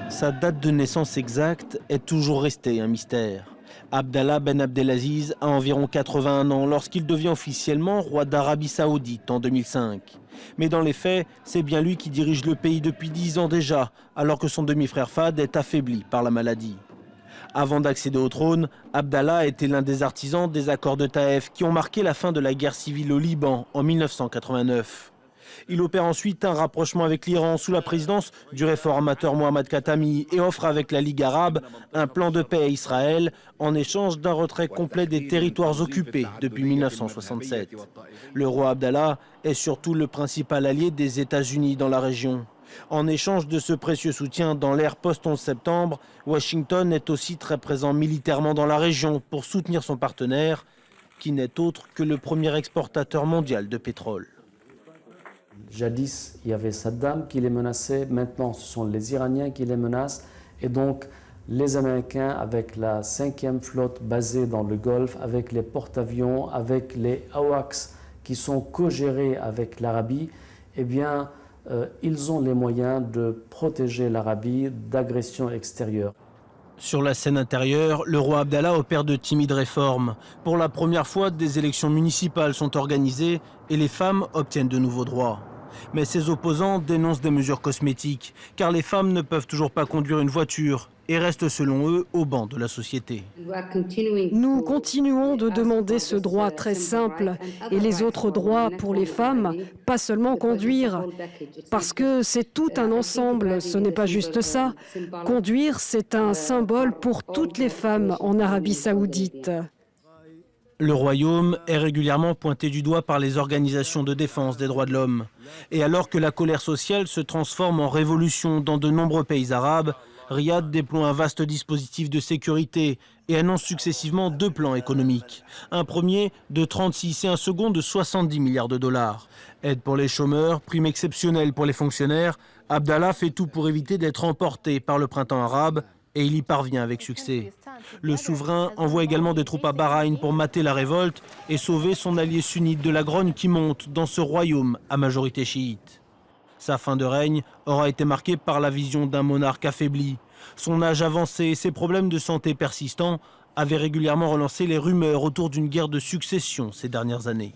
Sa date de naissance exacte est toujours restée un mystère. Abdallah Ben Abdelaziz a environ 81 ans lorsqu'il devient officiellement roi d'Arabie Saoudite en 2005. Mais dans les faits, c'est bien lui qui dirige le pays depuis 10 ans déjà, alors que son demi-frère Fahd est affaibli par la maladie. Avant d'accéder au trône, Abdallah était l'un des artisans des accords de Taïf qui ont marqué la fin de la guerre civile au Liban en 1989. Il opère ensuite un rapprochement avec l'Iran sous la présidence du réformateur Mohammad Khatami et offre avec la Ligue arabe un plan de paix à Israël en échange d'un retrait complet des territoires occupés depuis 1967. Le roi Abdallah est surtout le principal allié des États-Unis dans la région. En échange de ce précieux soutien dans l'ère post-11 septembre, Washington est aussi très présent militairement dans la région pour soutenir son partenaire, qui n'est autre que le premier exportateur mondial de pétrole. Jadis, il y avait Saddam qui les menaçait, maintenant ce sont les Iraniens qui les menacent. Et donc les Américains, avec la 5e flotte basée dans le Golfe, avec les porte-avions, avec les AWACS qui sont co-gérés avec l'Arabie, eh bien, ils ont les moyens de protéger l'Arabie d'agressions extérieures. Sur la scène intérieure, le roi Abdallah opère de timides réformes. Pour la première fois, des élections municipales sont organisées et les femmes obtiennent de nouveaux droits. Mais ses opposants dénoncent des mesures cosmétiques, car les femmes ne peuvent toujours pas conduire une voiture et restent selon eux au banc de la société. Nous continuons de demander ce droit très simple et les autres droits pour les femmes, pas seulement conduire, parce que c'est tout un ensemble, ce n'est pas juste ça. Conduire, c'est un symbole pour toutes les femmes en Arabie Saoudite. Le royaume est régulièrement pointé du doigt par les organisations de défense des droits de l'homme. Et alors que la colère sociale se transforme en révolution dans de nombreux pays arabes, Riyad déploie un vaste dispositif de sécurité et annonce successivement 2 plans économiques. Un premier de 36 et un second de 70 milliards de dollars. Aide pour les chômeurs, prime exceptionnelle pour les fonctionnaires, Abdallah fait tout pour éviter d'être emporté par le printemps arabe et il y parvient avec succès. Le souverain envoie également des troupes à Bahreïn pour mater la révolte et sauver son allié sunnite de la grogne qui monte dans ce royaume à majorité chiite. Sa fin de règne aura été marquée par la vision d'un monarque affaibli. Son âge avancé et ses problèmes de santé persistants avaient régulièrement relancé les rumeurs autour d'une guerre de succession ces dernières années.